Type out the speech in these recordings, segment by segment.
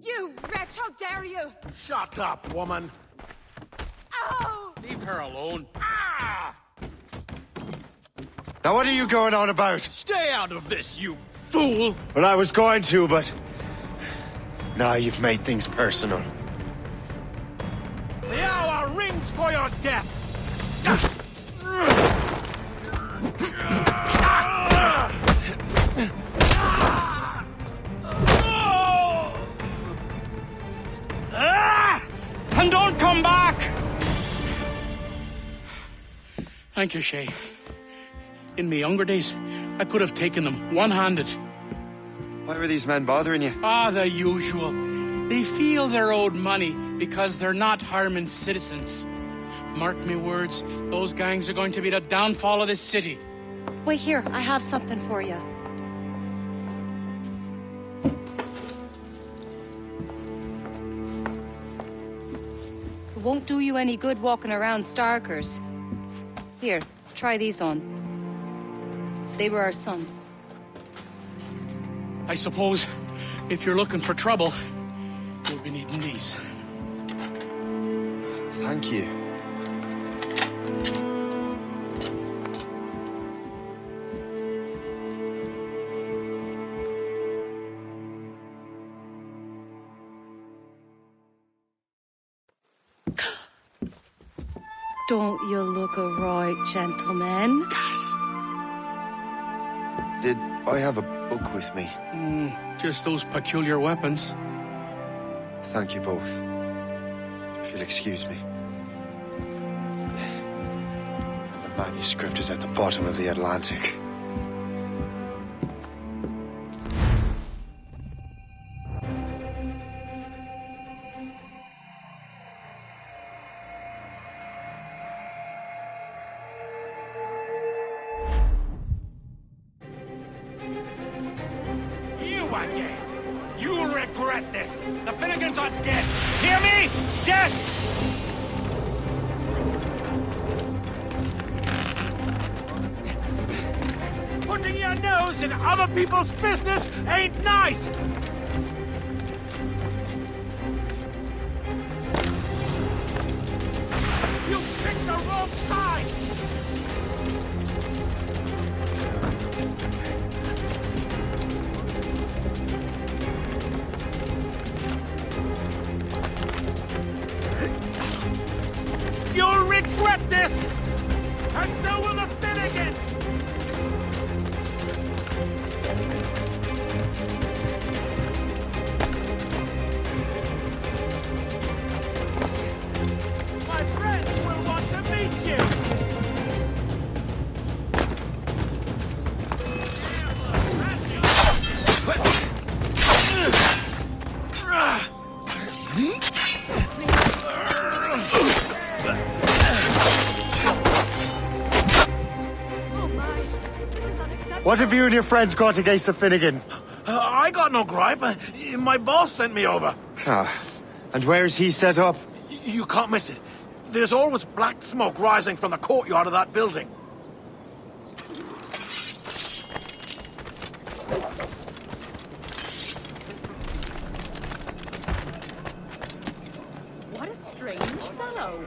You wretch, how dare you! Shut up, woman. Oh! Leave her alone. Ah! Now what are you going on about? Stay out of this, you fool! Well, I was going to, but... Now you've made things personal. The hour rings for your death! And don't come back! Thank you, Shay. In my younger days, I could have taken them one-handed. Why were these men bothering you? Ah, the usual. They feel they're owed money because they're not harming citizens. Mark me words, those gangs are going to be the downfall of this city. Wait here, I have something for you. It won't do you any good walking around Starkers. Here, try these on. They were our sons. I suppose, if you're looking for trouble, you'll be needing these. Thank you. Don't you look a right gentleman? Gas. Did I have a book with me? Just those peculiar weapons. Thank you both. If you'll excuse me. The manuscript is at the bottom of the Atlantic. Again. You'll regret this. The Finnegans are dead. Hear me? Dead! Putting your nose in other people's business ain't nice! You picked the wrong side! You'll regret this! And so will the Finnegans! My friends will want to meet you! What have you and your friends got against the Finnegans? I got no gripe. My boss sent me over. Ah, and where's he set up? You can't miss it. There's always black smoke rising from the courtyard of that building. What a strange fellow.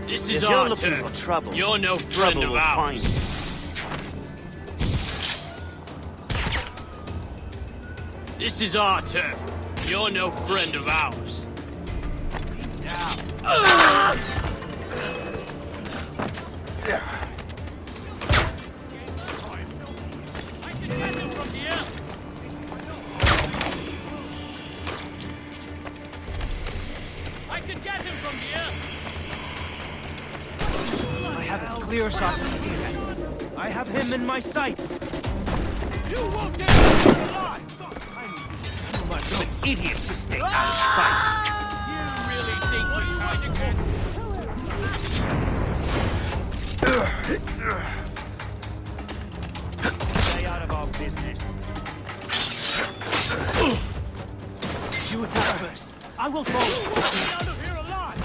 This is If you're our looking turf. for trouble, You're no friend trouble of will find ours. This is our turf. You're no friend of ours. I can get him from here. I can get him from here. I have as clear a shot as you can. I have him in my sights. You won't get him alive. Too much of an idiot to stay out of sight. You really Stay out of our business. You attack first. I will follow. Get out of here alive!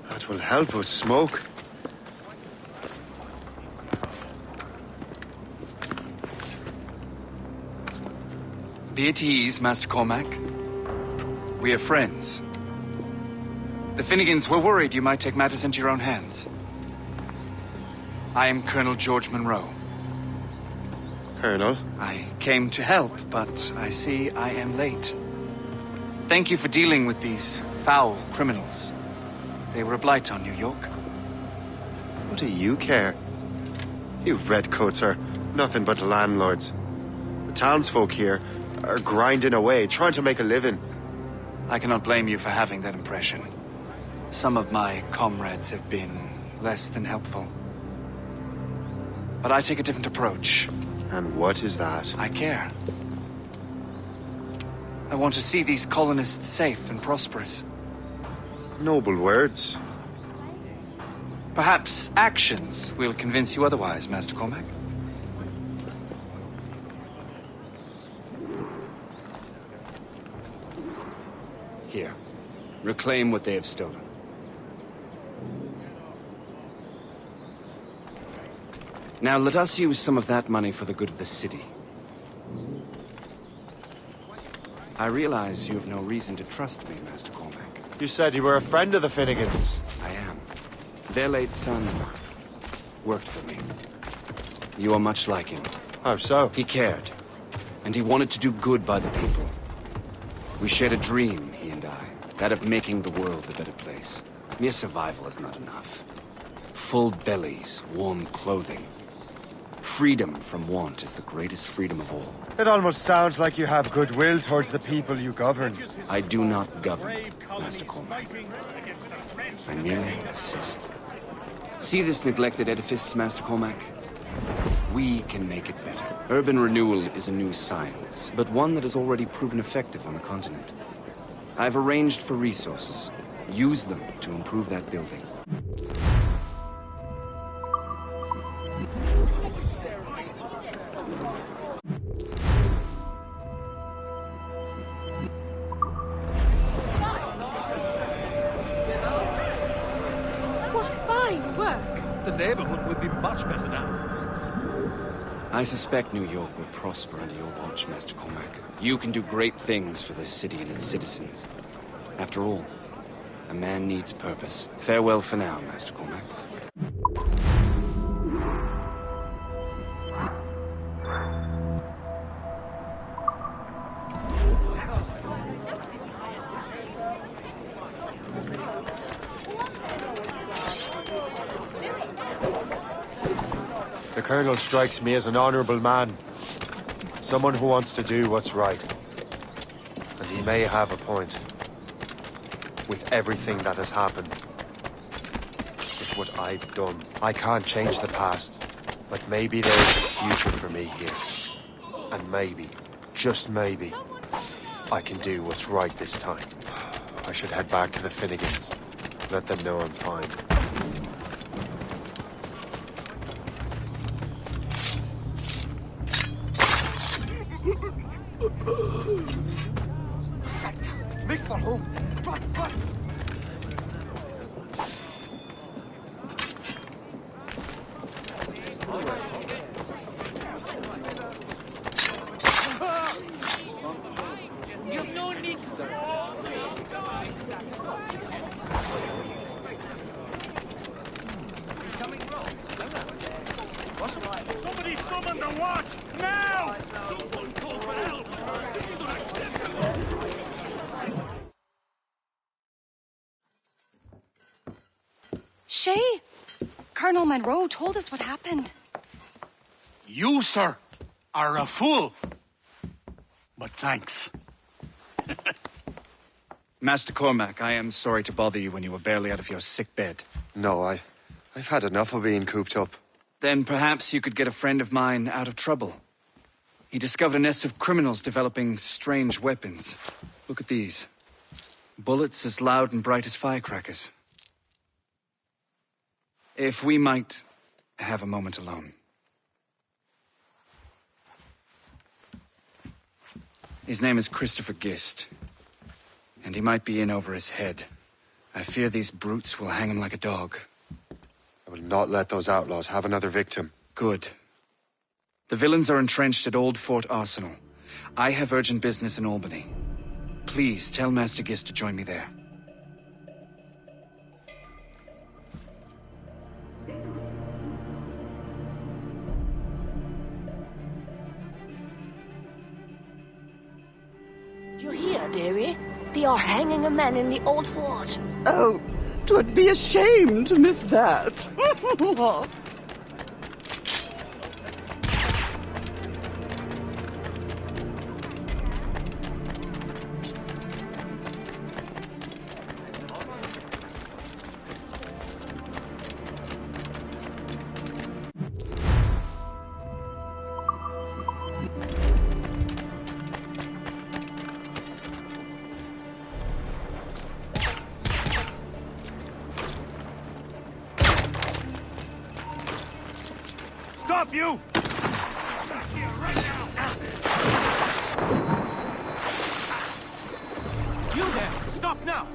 That will help us smoke. Be at ease, Master Cormac. We are friends. The Finnegans were worried you might take matters into your own hands. I am Colonel George Monroe. Colonel? I came to help, but I see I am late. Thank you for dealing with these foul criminals. They were a blight on New York. What do you care? You redcoats are nothing but landlords. The townsfolk here are grinding away, trying to make a living. I cannot blame you for having that impression. Some of my comrades have been less than helpful. But I take a different approach. And what is that? I care. I want to see these colonists safe and prosperous. Noble words. Perhaps actions will convince you otherwise, Master Cormac. Here. Reclaim what they have stolen. Now let us use some of that money for the good of the city. I realize you have no reason to trust me, Master Cormac. You said you were a friend of the Finnegans. I am. Their late son worked for me. You are much like him. How so? He cared, and he wanted to do good by the people. We shared a dream, he and I, that of making the world a better place. Mere survival is not enough. Full bellies, warm clothing. Freedom from want is the greatest freedom of all. It almost sounds like you have goodwill towards the people you govern. I do not govern, Master Cormac. I merely assist. See this neglected edifice, Master Cormac? We can make it better. Urban renewal is a new science, but one that has already proven effective on the continent. I've arranged for resources. Use them to improve that building. What fine work! The neighborhood would be much better now. I suspect New York will prosper under your watch, Master Cormac. You can do great things for this city and its citizens. After all, a man needs purpose. Farewell for now, Master Cormac. The Colonel strikes me as an honorable man. Someone who wants to do what's right. And he may have a point. With everything that has happened. With what I've done. I can't change the past. But maybe there is a future for me here. And maybe, just maybe, I can do what's right this time. I should head back to the Finnegans. Let them know I'm fine. Make for home. Run, run. the watch! Now! Someone call for help! This is unacceptable! Shay, Colonel Monroe told us what happened. You, sir, are a fool. But thanks. Master Cormac, I am sorry to bother you when you were barely out of your sick bed. No, I've had enough of being cooped up. Then perhaps you could get a friend of mine out of trouble. He discovered a nest of criminals developing strange weapons. Look at these. Bullets as loud and bright as firecrackers. If we might have a moment alone. His name is Christopher Gist. And he might be in over his head. I fear these brutes will hang him like a dog. I will not let those outlaws have another victim. Good. The villains are entrenched at Old Fort Arsenal. I have urgent business in Albany. Please tell Master Gist to join me there. Do you hear, dearie? They are hanging a man in the old fort. Oh, 'twould be a shame to miss that. Stop, you! You there! Stop now!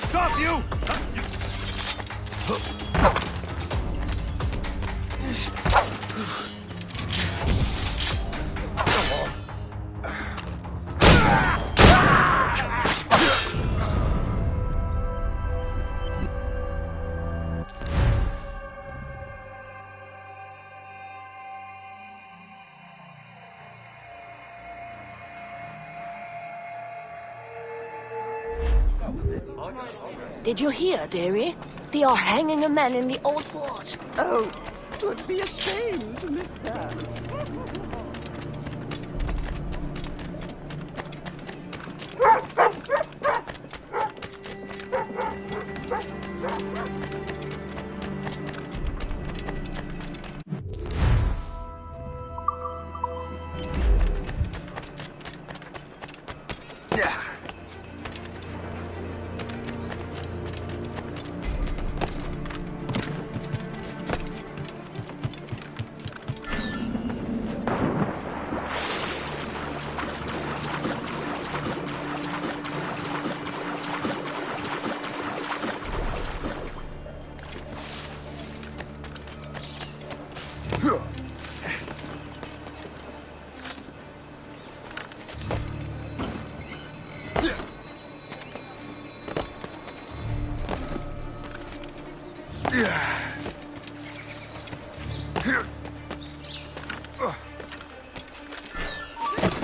Stop, you! Did you hear, dearie? They are hanging a man in the old fort. Oh, 'twould be a shame to miss that.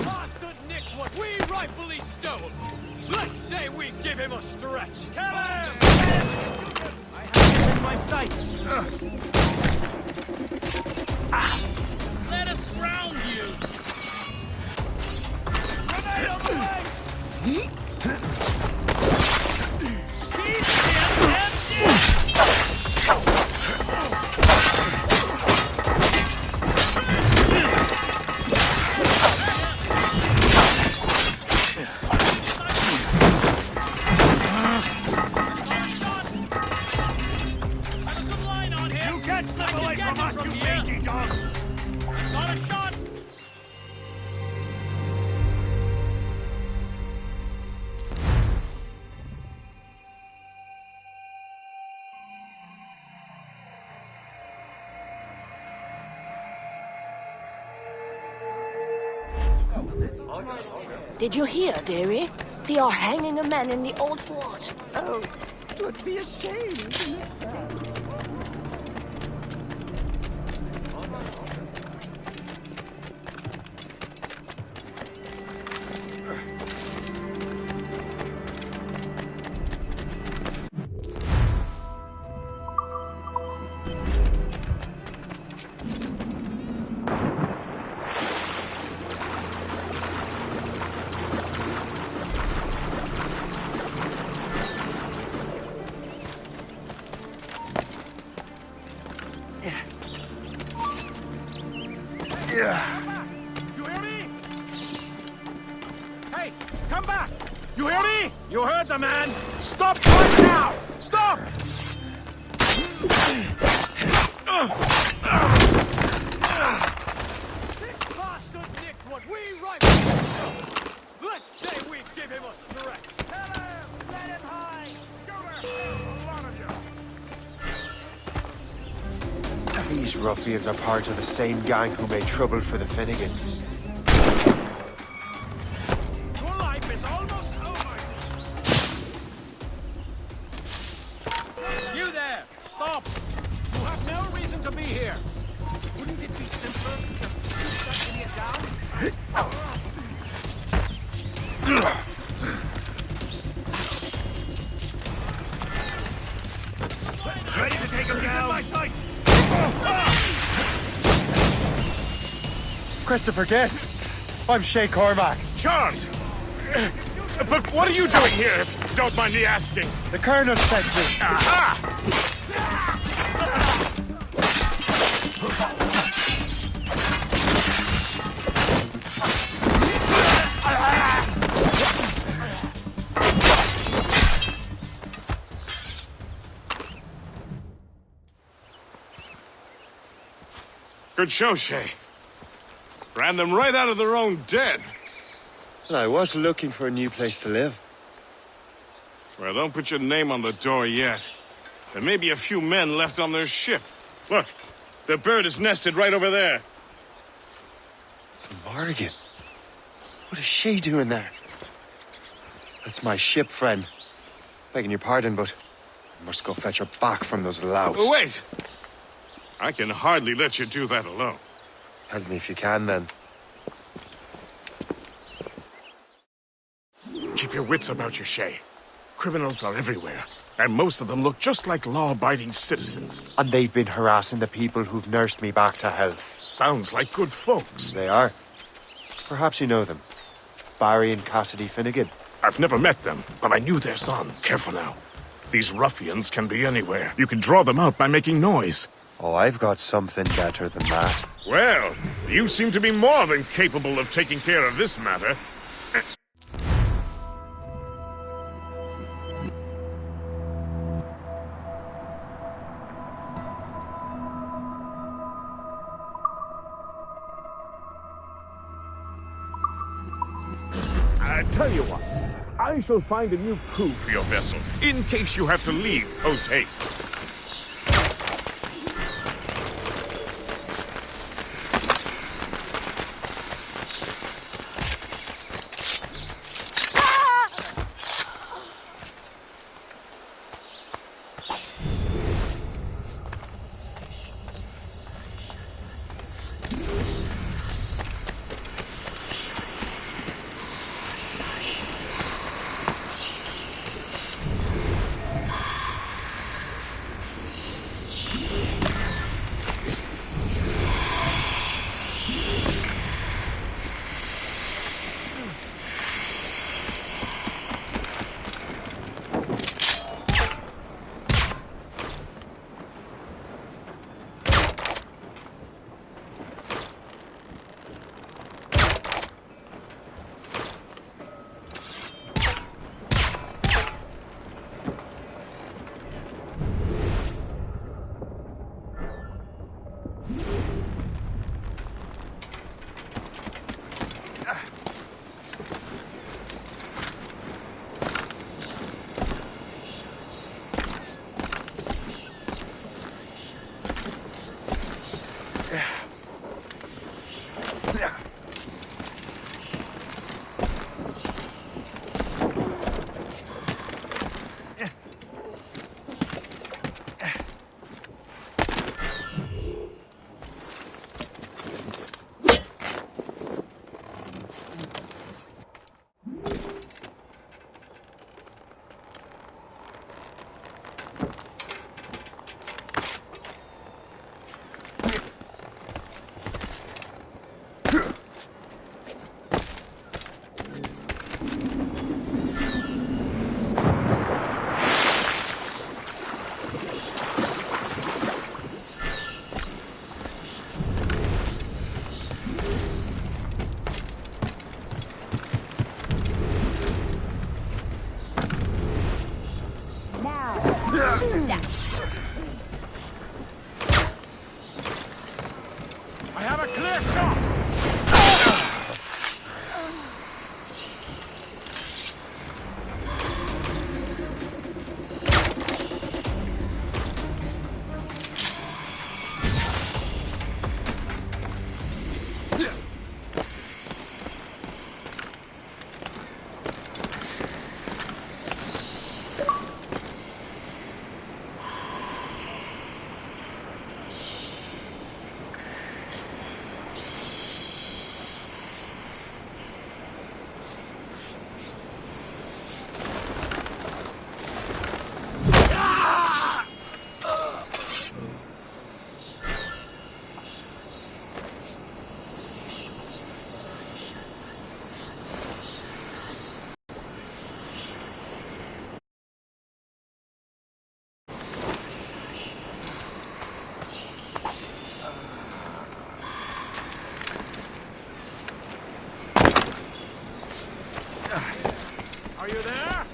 Bastard Nick what we rightfully stole. Let's say we give him a stretch. Come on! I have him in my sights! Let us ground you! Grenade on the way! You can't slip away from us, you mangy dog! Not a shot! Did you hear, dearie? They are hanging a man in the old fort. Oh, 'twould be a shame to miss that. You hear me? Hey, come back! You hear me? You heard the man! Stop right now! Stop! This bastard nicked what we rightfully stole. Let's say we give him a stretch. Tell him! Let him hide! Go there! A lot of you! These ruffians are part of the same gang who made trouble for the Finnegans. Your life is almost over! You there! Stop! You have no reason to be here! Wouldn't it be simpler to just shut it down? Ready to take him down? My sights! Christopher Guest! I'm Shay Cormac. Charmed! But what are you doing here, if you don't mind me asking? The Colonel sent me. Aha! Good show, Shay. Ran them right out of their own den. And I was looking for a new place to live. Well, don't put your name on the door yet. There may be a few men left on their ship. Look, the bird is nested right over there. The Morrigan. What is she doing there? That's my ship, friend. Begging your pardon, but I must go fetch her back from those louts. Oh, wait! I can hardly let you do that alone. Help me if you can, then. Keep your wits about you, Shay. Criminals are everywhere, and most of them look just like law-abiding citizens. And they've been harassing the people who've nursed me back to health. Sounds like good folks. They are. Perhaps you know them. Barry and Cassidy Finnegan. I've never met them, but I knew their son. Careful now. These ruffians can be anywhere. You can draw them out by making noise. Oh, I've got something better than that. Well, you seem to be more than capable of taking care of this matter. I tell you what, I shall find a new crew for your vessel, in case you have to leave post-haste. have a clear shot! Are you there?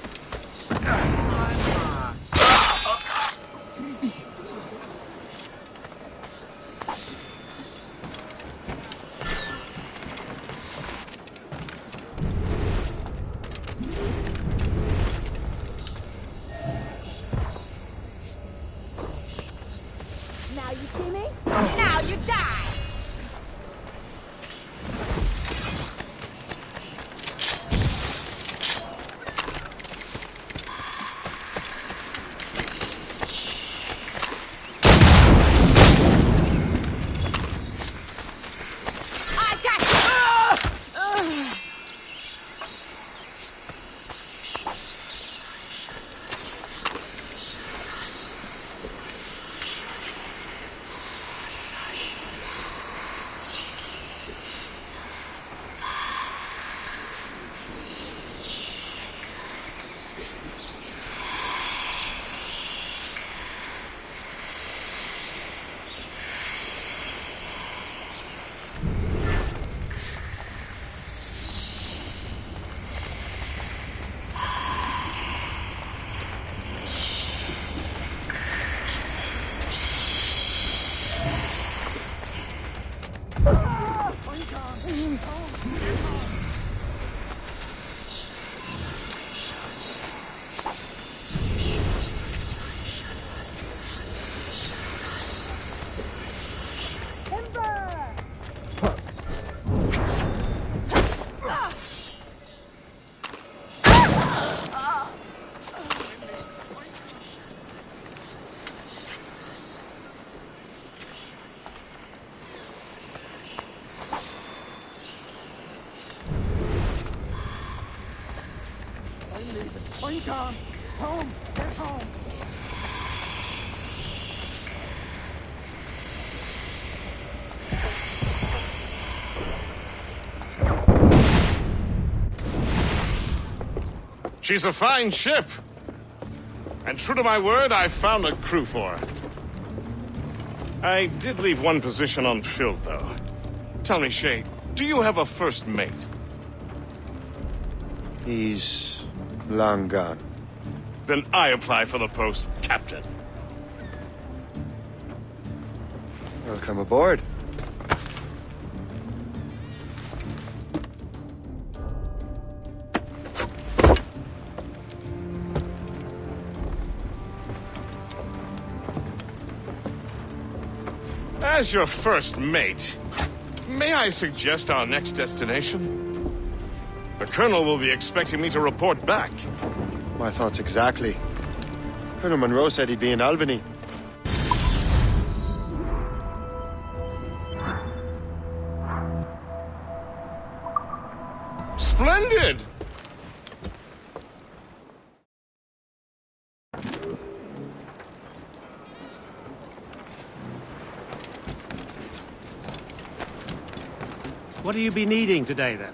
Now you see me? Now you die! Lincoln! Home! Get home! She's a fine ship. And true to my word, I found a crew for her. I did leave one position unfilled, though. Tell me, Shay, do you have a first mate? He's long gone. Then I apply for the post, Captain. Welcome aboard. As your first mate, may I suggest our next destination? The Colonel will be expecting me to report back. My thoughts exactly. Colonel Monroe said he'd be in Albany. Splendid! What do you be needing today, then?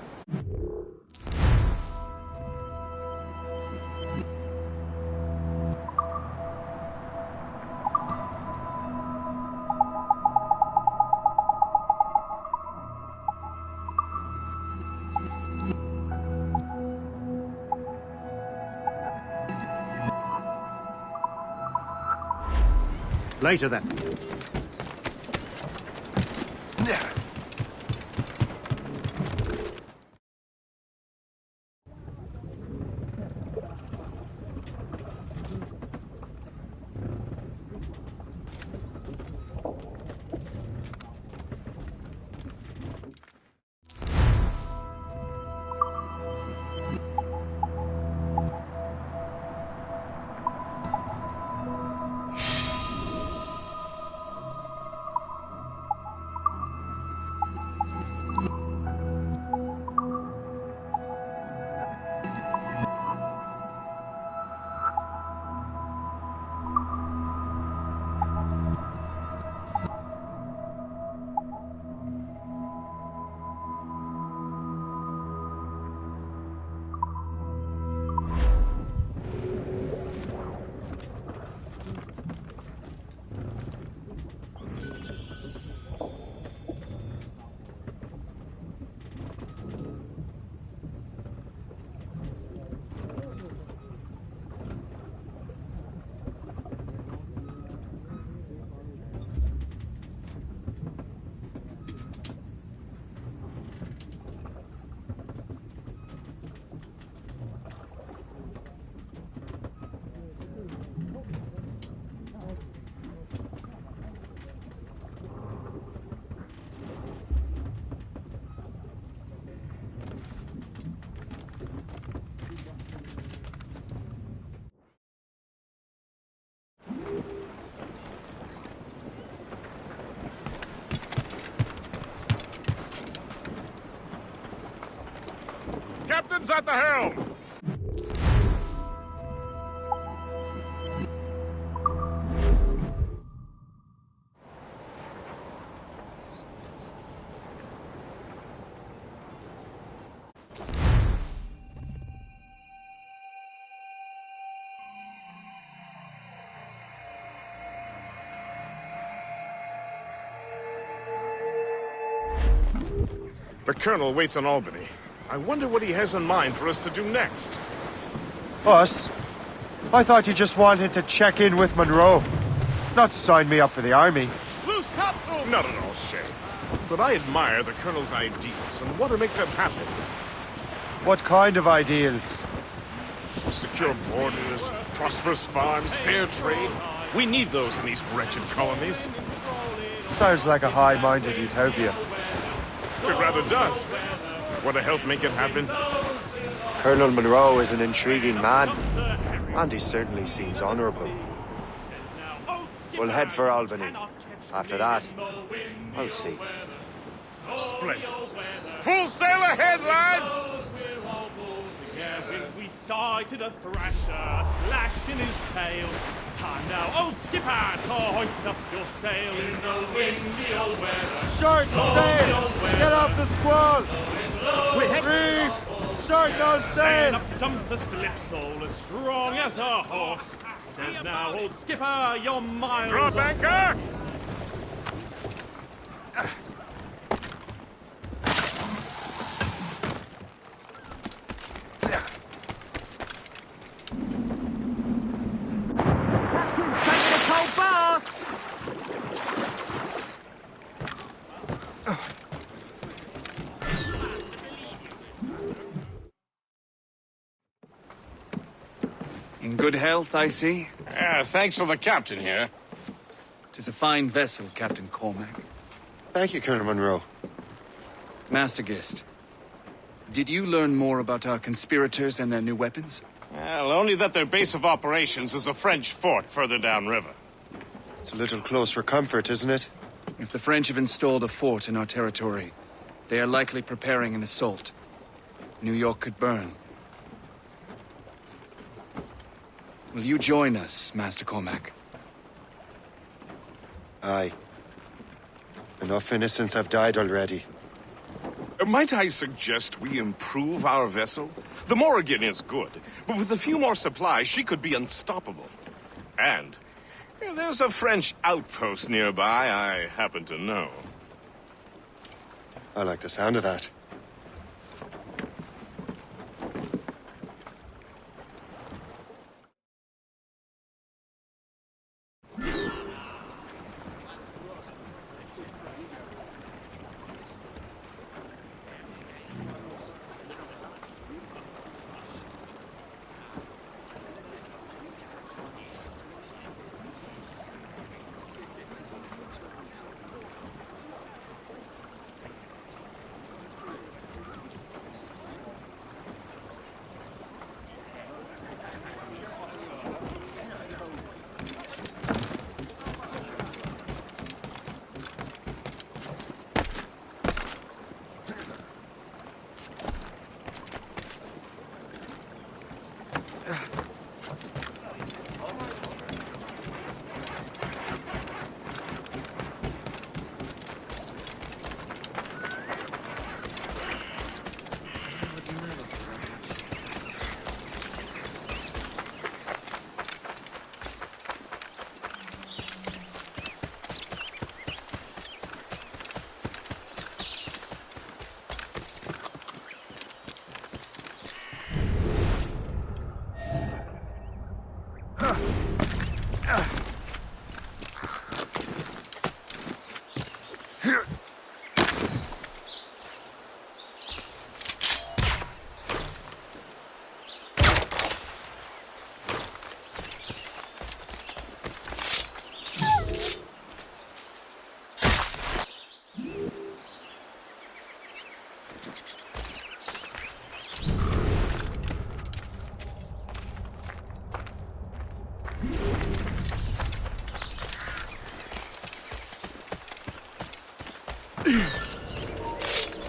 Later, then. captain's at the helm! The Colonel waits on Albany. I wonder what he has in mind for us to do next. Us? I thought you just wanted to check in with Monroe. Not sign me up for the army. Loose topsail! Not at all, Shay. But I admire the Colonel's ideals and want to make them happen. What kind of ideals? Secure borders, prosperous farms, fair trade. We need those in these wretched colonies. Sounds like a high-minded utopia. It rather does. Want to help make it happen? Colonel Monroe is an intriguing man, and he certainly seems honorable. We'll head for Albany. After that, I'll see. Splendid. Full sail ahead, lads! We sighted a thrasher, slash in his tail. Time now, old skipper, to hoist up your sail in the windy old weather. Short sail! Get off the squall! Reef! Short no sail! And up jumps a slipsail as strong as a horse. Says now, old skipper, you're miles. Drop anchor! In good health, I see. Thanks to the captain here. 'Tis a fine vessel, Captain Cormac. Thank you, Colonel Monroe. Master Gist, did you learn more about our conspirators and their new weapons? Well, only that their base of operations is a French fort further downriver. It's a little close for comfort, isn't it? If the French have installed a fort in our territory, they are likely preparing an assault. New York could burn. Will you join us, Master Cormac? Aye. Enough innocents have died already. Might I suggest we improve our vessel? The Morrigan is good, but with a few more supplies, she could be unstoppable. And there's a French outpost nearby I happen to know. I like the sound of that.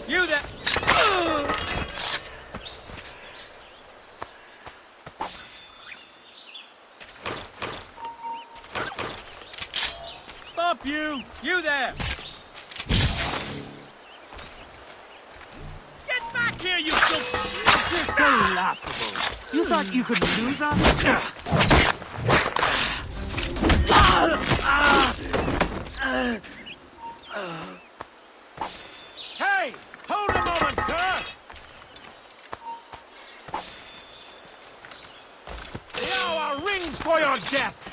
You there! you! You there! Get back here, you filth! You're so laughable. You thought you could lose us? Hey! Hold a moment, sir! The hour rings for your death!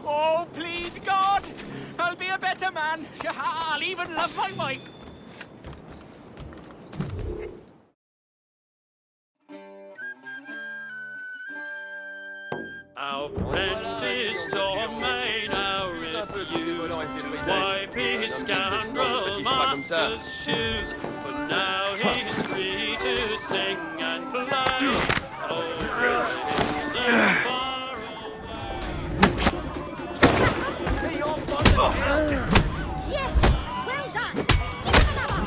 Oh, please, God! I'll be a better man. I'll even love my wife. Our apprentice Tomei now refused to wipe his scoundrel master's shoes, but now he's free to sing and play over hills and far away. Yes! Well done! Give him another!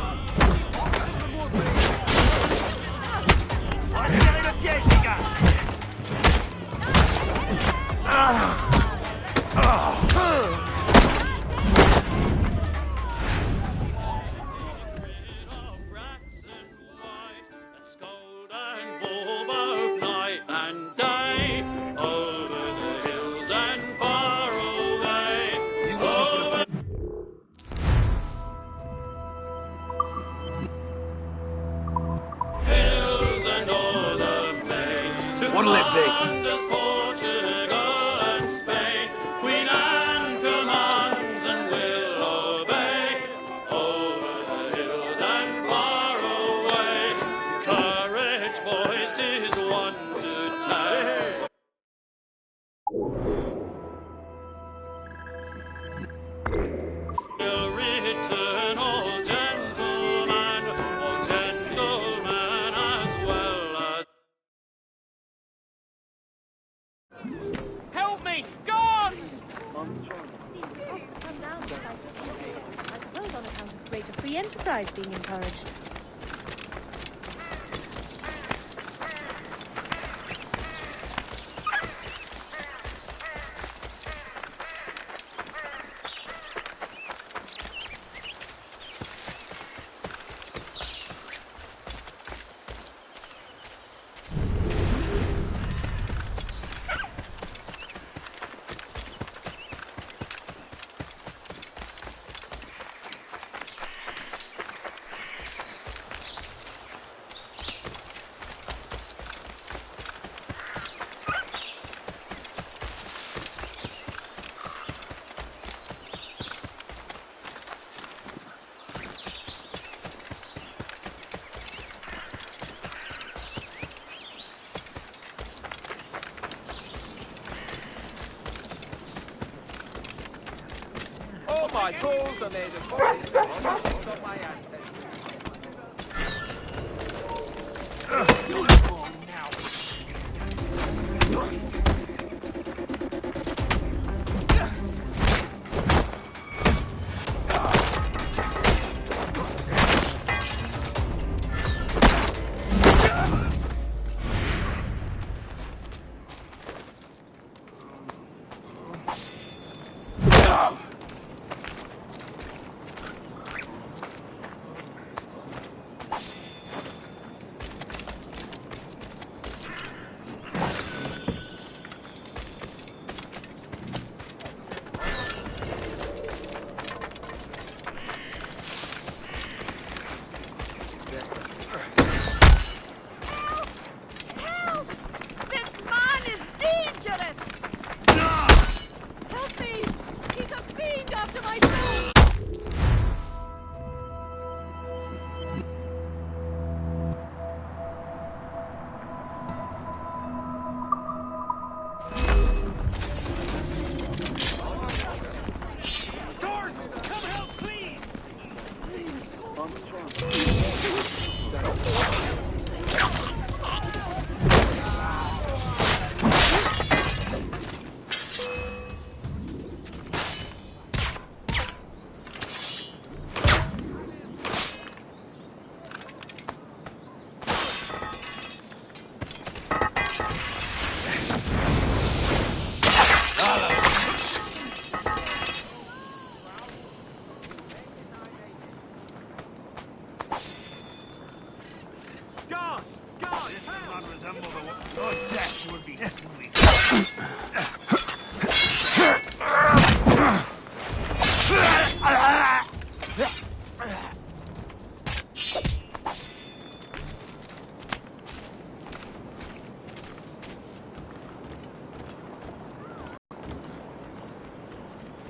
What'll it be? Portugal and Spain. Queen Anne commands and will obey. Over the hills and far away. Courage, boys, 'tis one to take. Will return, all gentlemen as well as. Help me! Guards! I suppose on account of greater free enterprise being encouraged. All my tools are made of bodies of my ancestors. Guards! Guards! This does not resemble the one. Your death would be sweet.